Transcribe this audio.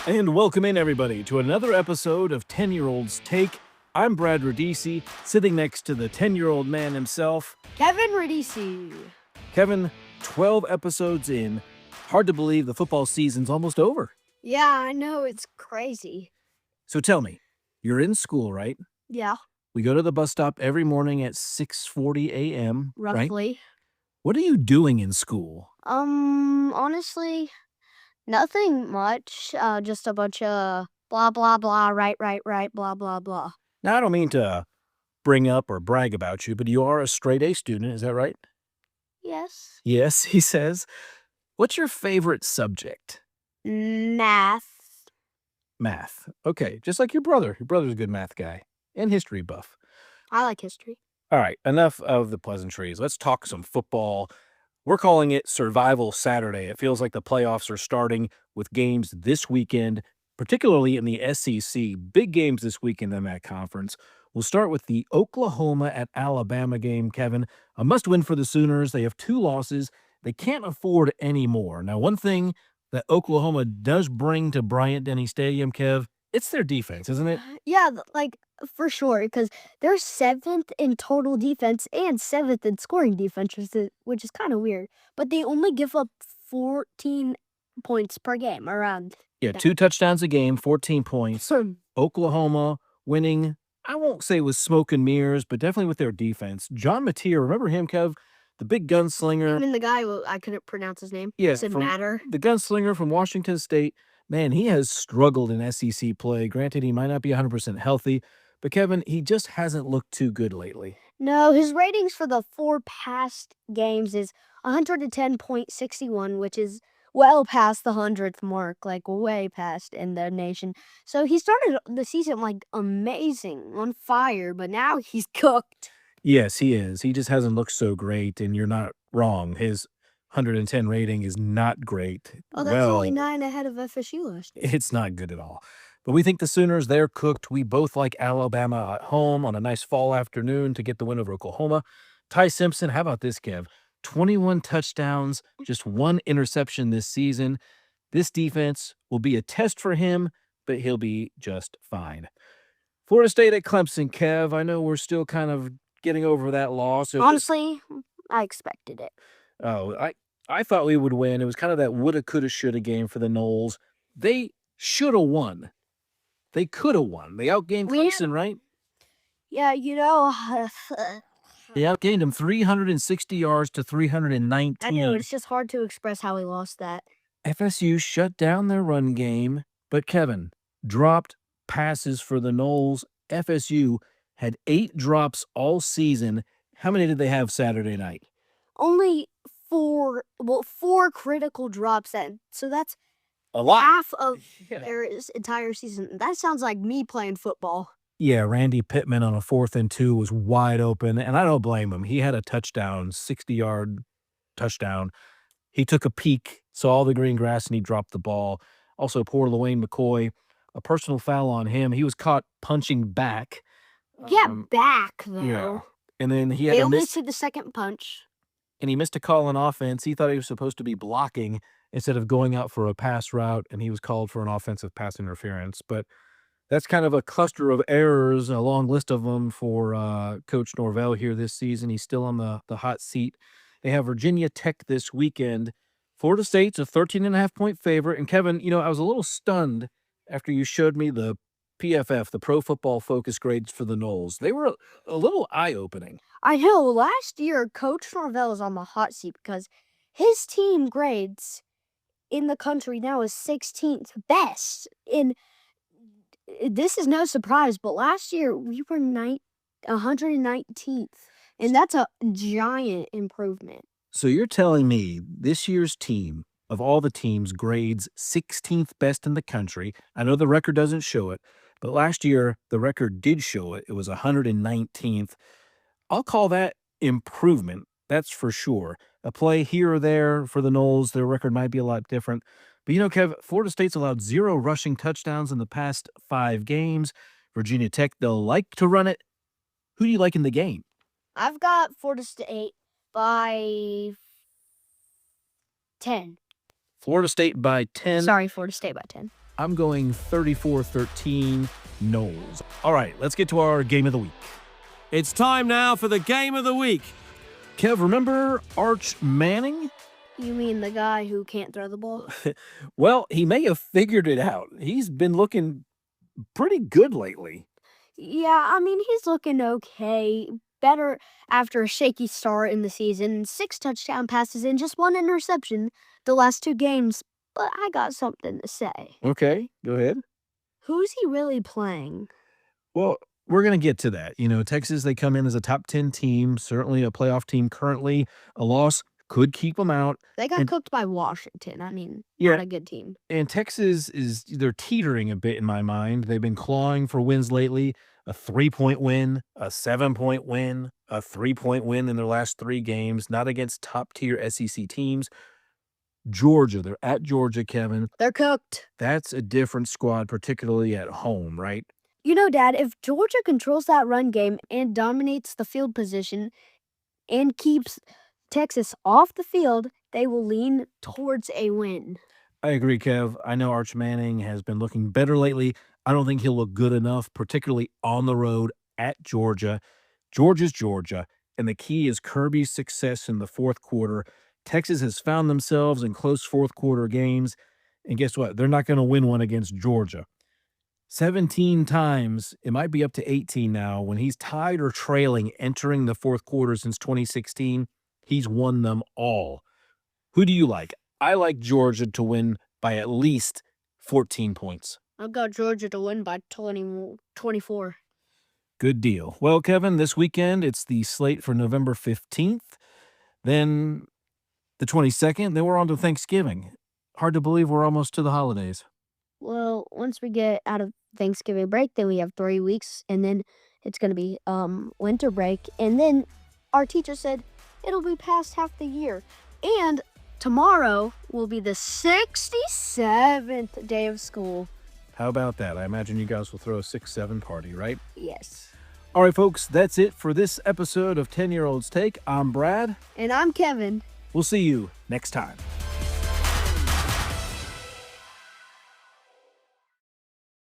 And welcome in, everybody, to another episode of 10-Year-Old's Take. I'm Brad Radisi, sitting next to the 10-year-old man himself, Kevin Radisi. Kevin, 12 episodes in. Hard to believe the football season's almost over. Yeah, I know, it's crazy. So tell me, you're in school, right? Yeah, We go to the bus stop every morning at 6:40 a.m., right? roughly. What are you doing in school? Honestly, nothing much. Just a bunch of blah, blah, blah, right, blah, blah, blah. Now, I don't mean to bring up or brag about you, but you are a straight A student, is that right? Yes. Yes, he says. What's your favorite subject? Math. Math. Okay, just like your brother. Your brother's a good math guy and history buff. I like history. All right, enough of the pleasantries. Let's talk some football. We're calling it Survival Saturday. It feels like the playoffs are starting with games this weekend, particularly in the SEC. Big games this weekend in that conference. We'll start with the Oklahoma at Alabama game, Kevin. A must-win for the Sooners. They have 2 losses. They can't afford any more. Now, one thing that Oklahoma does bring to Bryant-Denny Stadium, Kev, it's their defense, isn't it? Yeah, for sure, because they're 7th in total defense and 7th in scoring defense, which is kind of weird. But they only give up 14 points per game around. Yeah, 2 touchdowns a game, 14 points. that. Oklahoma winning, I won't say with smoke and mirrors, but definitely with their defense. John Mateer, remember him, Kev? The big gunslinger. I mean, the guy, I couldn't pronounce his name. Yeah, Does it matter? The gunslinger from Washington State. Man, he has struggled in SEC play. Granted, he might not be 100% healthy, but Kevin, he just hasn't looked too good lately. No, his ratings for the 4 past games is 110.61, which is well past the 100th mark, like way past in the nation. So he started the season like amazing, on fire, but now he's cooked. Yes, he is. He just hasn't looked so great, and you're not wrong. His 110 rating is not great. Oh, that's only 9 ahead of FSU last year. It's not good at all. But we think the Sooners, they're cooked. We both like Alabama at home on a nice fall afternoon to get the win over Oklahoma. Ty Simpson, how about this, Kev? 21 touchdowns, just 1 interception this season. This defense will be a test for him, but he'll be just fine. Florida State at Clemson, Kev. I know we're still kind of getting over that loss. Honestly, I expected it. Oh, I thought we would win. It was kind of that woulda, coulda, shoulda game for the Noles. They shoulda won. They coulda won. They outgained Clemson, right? Yeah, They outgained them 360 yards to 319. I know, it's just hard to express how we lost that. FSU shut down their run game, but Kevin dropped passes for the Noles. FSU had 8 drops all season. How many did they have Saturday night? Only 4 critical drops, so that's a lot. Half of their entire season. That sounds like me playing football. Yeah, Randy Pittman on a 4th and 2 was wide open, and I don't blame him. He had a touchdown, 60-yard touchdown. He took a peek, saw all the green grass, and he dropped the ball. Also, poor LaWayne McCoy, a personal foul on him. He was caught punching back. Back, though. Yeah. And then he had They only took the second punch. And he missed a call on offense. He thought he was supposed to be blocking instead of going out for a pass route, and he was called for an offensive pass interference. But that's kind of a cluster of errors, a long list of them for Coach Norvell here this season. He's still on the hot seat. They have Virginia Tech this weekend. Florida State's a 13.5-point favorite. And Kevin, I was a little stunned after you showed me the PFF, the Pro Football Focus grades for the Noles. They were a little eye-opening. I know. Last year, Coach Norvell is on the hot seat because his team grades in the country now is 16th best. And this is no surprise, but last year we were 119th, and that's a giant improvement. So you're telling me this year's team, of all the teams, grades 16th best in the country. I know the record doesn't show it, but last year the record did show it. It was 119th. I'll call that improvement. That's for sure. A play here or there for the Noles, their record might be a lot different. But Kev, Florida State's allowed 0 rushing touchdowns in the past 5 games. Virginia Tech, they'll like to run it. Who do you like in the game? I've got Florida State by 10. Florida State by 10. Sorry, Florida State by 10. I'm going 34-13 Noles. All right, let's get to our game of the week. It's time now for the game of the week. Kev, remember Arch Manning? You mean the guy who can't throw the ball? Well, he may have figured it out. He's been looking pretty good lately. Yeah, I mean, he's looking okay. Better after a shaky start in the season. 6 touchdown passes and just 1 interception the last 2 games. But I got something to say. Okay, go ahead. Who's he really playing? Well, we're going to get to that. You know, Texas, they come in as a top 10 team, certainly a playoff team currently. A loss could keep them out. They got And- cooked by Washington. I mean, Yeah. not a good team. And Texas they're teetering a bit in my mind. They've been clawing for wins lately. A 3-point win, a 7-point win, a 3-point win in their last 3 games, not against top-tier SEC teams. Georgia, they're at Georgia, Kevin. They're cooked. That's a different squad, particularly at home, right? You know, Dad, if Georgia controls that run game and dominates the field position and keeps Texas off the field, they will lean towards a win. I agree, Kev. I know Arch Manning has been looking better lately. I don't think he'll look good enough, particularly on the road at Georgia. Georgia's Georgia, and the key is Kirby's success in the fourth quarter. Texas has found themselves in close fourth quarter games, and guess what? They're not going to win one against Georgia. 17 times, it might be up to 18 now, when he's tied or trailing entering the fourth quarter since 2016, he's won them all. Who do you like? I like Georgia to win by at least 14 points. I've got Georgia to win by 24. Good deal. Well, Kevin, this weekend, it's the slate for November 15th, then the 22nd, then we're on to Thanksgiving. Hard to believe we're almost to the holidays. Well, once we get out of Thanksgiving break, then we have 3 weeks, and then it's going to be winter break. And then our teacher said it'll be past half the year. And tomorrow will be the 67th day of school. How about that? I imagine you guys will throw a 6-7 party, right? Yes. All right, folks, that's it for this episode of 10-Year-Old's Take. I'm Brad. And I'm Kevin. We'll see you next time.